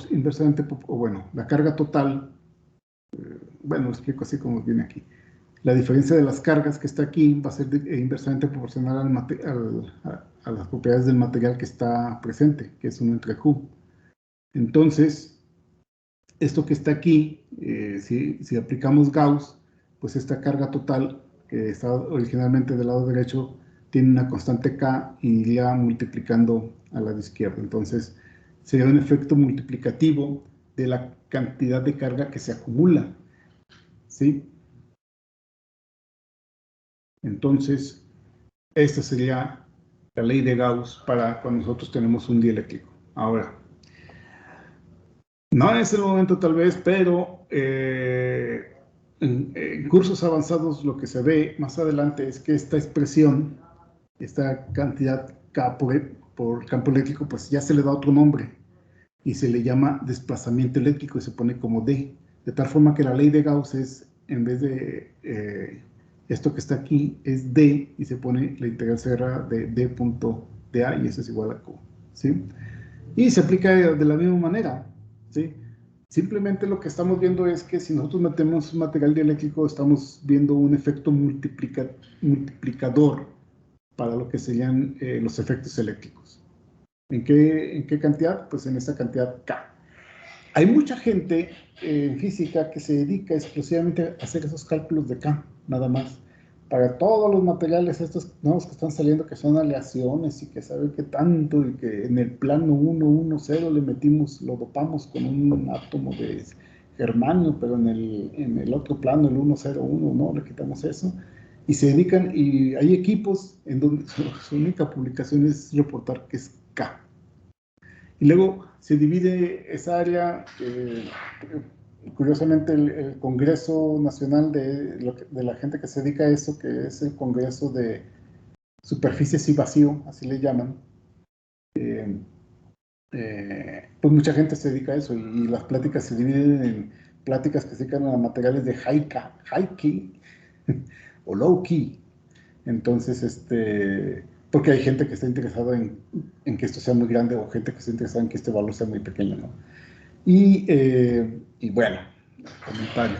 inversamente, o bueno, la carga total, bueno, lo explico así como viene aquí. La diferencia de las cargas que está aquí va a ser inversamente proporcional a las propiedades del material que está presente, que es 1 entre Q. Entonces, esto que está aquí, si aplicamos Gauss, pues esta carga total, que está originalmente del lado derecho, tiene una constante K y iría multiplicando a la de izquierda. Entonces, sería un efecto multiplicativo de la cantidad de carga que se acumula. ¿Sí? Entonces, esta sería la ley de Gauss para cuando nosotros tenemos un dieléctrico. Ahora, no es el momento tal vez, pero en cursos avanzados lo que se ve más adelante es que esta expresión, esta cantidad K por campo eléctrico, pues ya se le da otro nombre y se le llama desplazamiento eléctrico y se pone como D. De tal forma que la ley de Gauss es, en vez de esto que está aquí, es D y se pone la integral cerrada de D punto dA y eso es igual a Q. ¿Sí? Y se aplica de la misma manera. ¿Sí? Simplemente lo que estamos viendo es que si nosotros metemos material dieléctrico, estamos viendo un efecto multiplicador para lo que serían los efectos eléctricos. en qué cantidad? Pues en esa cantidad K. Hay mucha gente en física que se dedica exclusivamente a hacer esos cálculos de K, nada más. Para todos los materiales estos nuevos que están saliendo, que son aleaciones y que saben qué tanto, y que en el plano 1, 1, 0 le metimos, lo dopamos con un átomo de germanio, pero en el otro plano, el 1, 0, 1, no, le quitamos eso. Y se dedican, y hay equipos en donde su única publicación es reportar que es K. Y luego se divide esa área, curiosamente el Congreso Nacional de la gente que se dedica a eso, que es el Congreso de Superficies y Vacío, así le llaman, pues mucha gente se dedica a eso y las pláticas se dividen en pláticas que se dedican a materiales de high key o low key. Entonces, porque hay gente que está interesada en que esto sea muy grande o gente que está interesada en que este valor sea muy pequeño, ¿no? Y bueno, comentario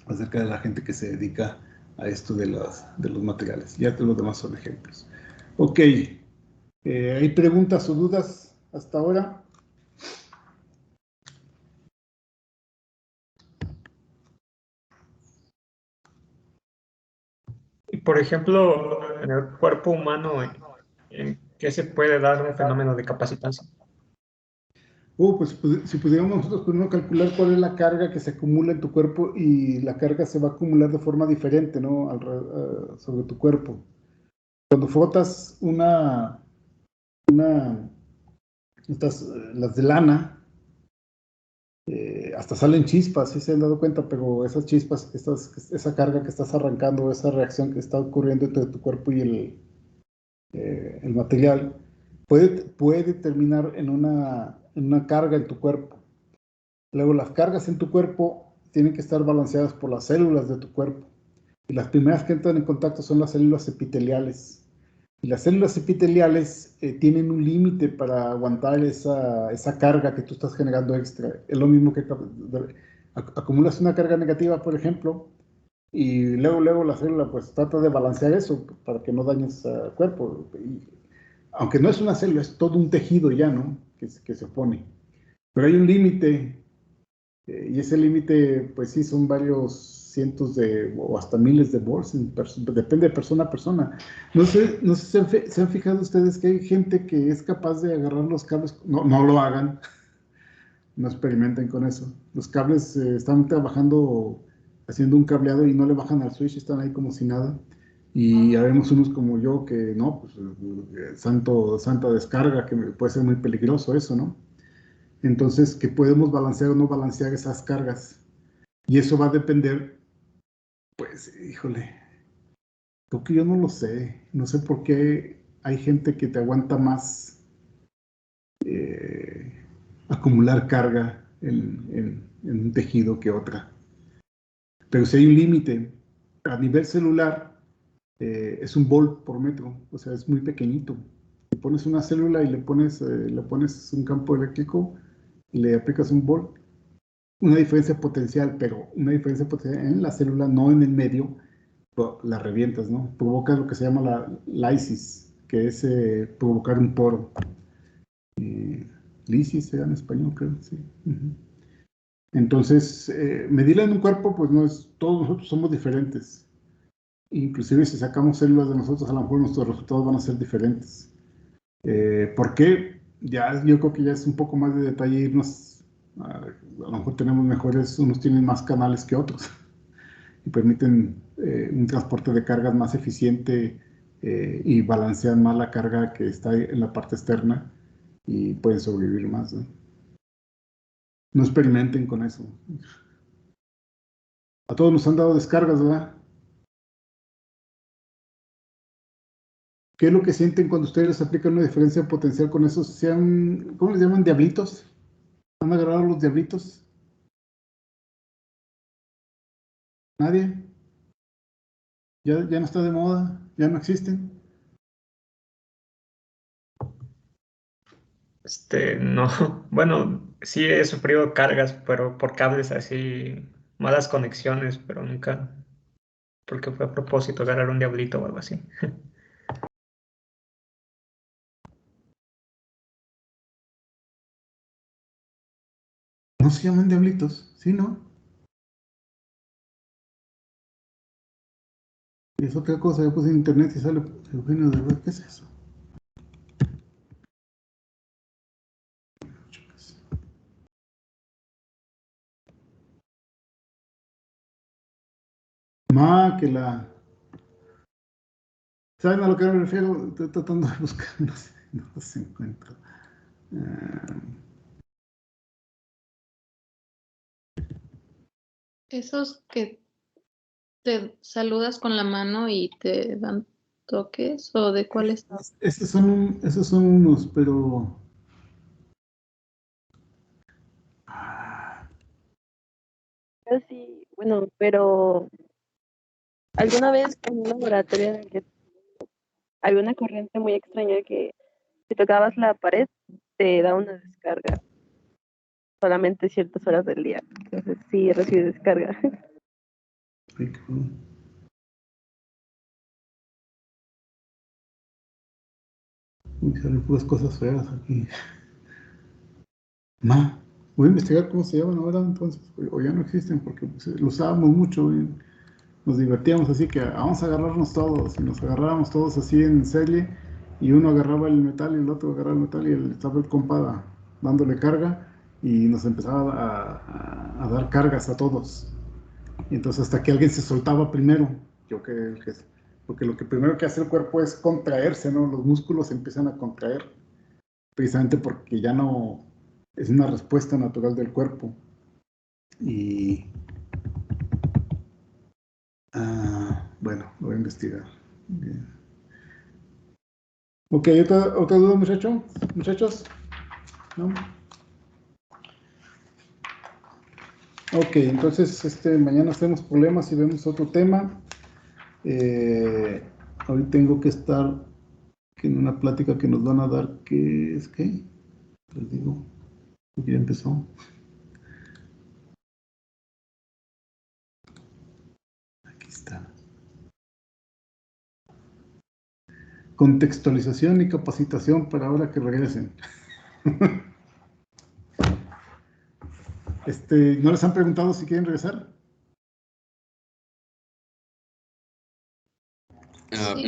acerca de la gente que se dedica a esto de los materiales. Ya los demás son ejemplos. Ok, ¿hay preguntas o dudas hasta ahora? Y por ejemplo, en el cuerpo humano, ¿en qué se puede dar un fenómeno de capacitancia? Pues si pudiéramos nosotros primero calcular cuál es la carga que se acumula en tu cuerpo, y la carga se va a acumular de forma diferente, ¿no? Sobre tu cuerpo. Cuando frotas las de lana, hasta salen chispas, ¿sí se han dado cuenta? Pero esas chispas, esa carga que estás arrancando, esa reacción que está ocurriendo entre tu cuerpo y el material, puede terminar en una carga en tu cuerpo. Luego, las cargas en tu cuerpo tienen que estar balanceadas por las células de tu cuerpo. Y las primeras que entran en contacto son las células epiteliales. Y las células epiteliales tienen un límite para aguantar esa carga que tú estás generando extra. Es lo mismo que acumulas una carga negativa, por ejemplo, y luego la célula pues trata de balancear eso para que no dañes al cuerpo. Aunque no es una célula, es todo un tejido ya, ¿no? Que se opone. Pero hay un límite, y ese límite, pues sí, son varios cientos o hasta miles de volts, depende de persona a persona. No sé si se han fijado ustedes que hay gente que es capaz de agarrar los cables. No, no lo hagan, no experimenten con eso. Los cables están trabajando, haciendo un cableado y no le bajan al switch, están ahí como si nada. Y habemos unos como yo que no, pues santa descarga, que puede ser muy peligroso eso, ¿no? Entonces, que podemos balancear o no balancear esas cargas. Y eso va a depender, pues, híjole, creo que yo no lo sé. No sé por qué hay gente que te aguanta más eh, acumular carga en un tejido que otra. Pero si hay un límite, a nivel celular, es 1 volt por metro, o sea, es muy pequeñito. Si pones una célula y le pones un campo eléctrico y le aplicas 1 volt, una diferencia potencial, pero una diferencia potencial en la célula, no en el medio, la revientas, ¿no? Provoca lo que se llama la lysis, que es provocar un poro. Lisis era en español, creo, sí. Entonces, medirla en un cuerpo, pues no es, todos nosotros somos diferentes. Inclusive si sacamos células de nosotros, a lo mejor nuestros resultados van a ser diferentes. ¿Por qué? Ya, yo creo que ya es un poco más de detalle irnos, a lo mejor tenemos unos tienen más canales que otros y permiten un transporte de cargas más eficiente, y balancean más la carga que está en la parte externa y pueden sobrevivir más, ¿no? No experimenten con eso. A todos nos han dado descargas, ¿verdad? ¿Qué es lo que sienten cuando ustedes les aplican una diferencia potencial con esos? ¿Cómo les llaman? ¿Diablitos? ¿Han agarrado los diablitos? ¿Nadie? ¿Ya no está de moda? ¿Ya no existen? No, bueno, sí he sufrido cargas, pero por cables así, malas conexiones, pero nunca, porque fue a propósito agarrar un diablito o algo así. No se llaman diablitos, ¿sí, no? Y es otra cosa, yo puse en internet y sale Eugenio Derbez, ¿qué es eso? Que la... ¿Saben a lo que me refiero? Estoy tratando de buscar, no sé, no los encuentro. Esos que te saludas con la mano y te dan toques, ¿o de cuáles? Esos son unos, pero... Yo sí, bueno, pero alguna vez en un laboratorio en el que había una corriente muy extraña que si tocabas la pared te da una descarga solamente ciertas horas del día. Entonces sí recibe descarga. Ay, cabrón. Uy, salen puras cosas feas aquí. Voy a investigar cómo se llaman ahora entonces, o ya no existen, porque pues, lo usábamos mucho y nos divertíamos así que vamos a agarrarnos todos, y nos agarrábamos todos así en serie, y uno agarraba el metal y el otro agarraba el metal y estaba el compa dándole carga, y nos empezaba a dar cargas a todos. Y entonces hasta que alguien se soltaba primero, porque lo que primero que hace el cuerpo es contraerse, ¿no? Los músculos empiezan a contraer, precisamente porque ya no es una respuesta natural del cuerpo. Y bueno, lo voy a investigar. Bien. Ok, ¿otra duda, muchachos? ¿No? Ok, entonces mañana hacemos problemas y vemos otro tema. Hoy tengo que estar en una plática que nos van a dar, que es que, les digo, ya empezó. Aquí está. Contextualización y capacitación para ahora que regresen. ¿No les han preguntado si quieren regresar?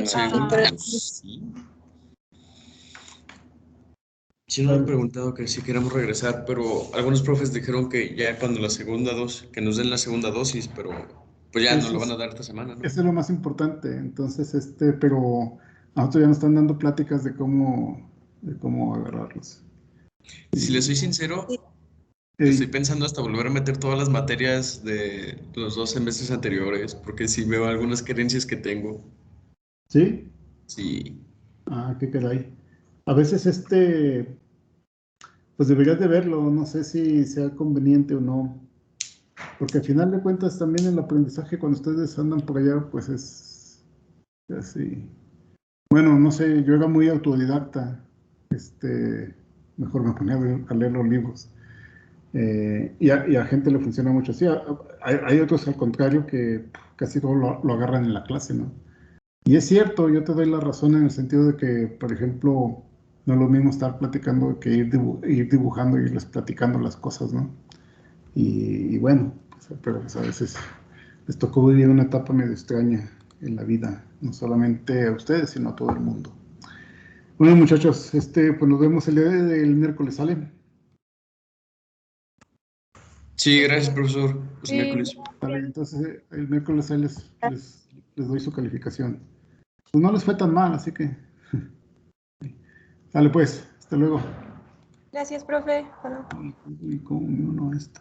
Según sí. Sí nos han preguntado que si queremos regresar, pero algunos profes dijeron que ya cuando la segunda dosis, que nos den la segunda dosis, pero pues ya nos lo van a dar esta semana, ¿no? Eso es lo más importante. Entonces, pero a nosotros ya nos están dando pláticas de cómo agarrarlos. Si les soy sincero, estoy pensando hasta volver a meter todas las materias de los 2 semestres anteriores, porque sí veo algunas carencias que tengo. ¿Sí? Sí. Qué caray. A veces pues deberías de verlo, no sé si sea conveniente o no, porque al final de cuentas también el aprendizaje cuando ustedes andan por allá, pues es así. Bueno, no sé, yo era muy autodidacta, mejor me ponía a leer los libros. Y a gente le funciona mucho así. Hay otros al contrario que casi todo lo agarran en la clase, ¿no? Y es cierto, yo te doy la razón en el sentido de que, por ejemplo, no es lo mismo estar platicando que ir dibujando y irles platicando las cosas, ¿no? Y bueno, pero pues, a veces les tocó vivir una etapa medio extraña en la vida, no solamente a ustedes, sino a todo el mundo. Bueno, muchachos, pues nos vemos el día del miércoles, ¿sale? Sí, gracias, profesor. Pues miércoles. Vale, entonces el miércoles ahí les doy su calificación. Pues no les fue tan mal, así que... Dale pues, hasta luego. Gracias, profe. ¿Y cómo uno esto?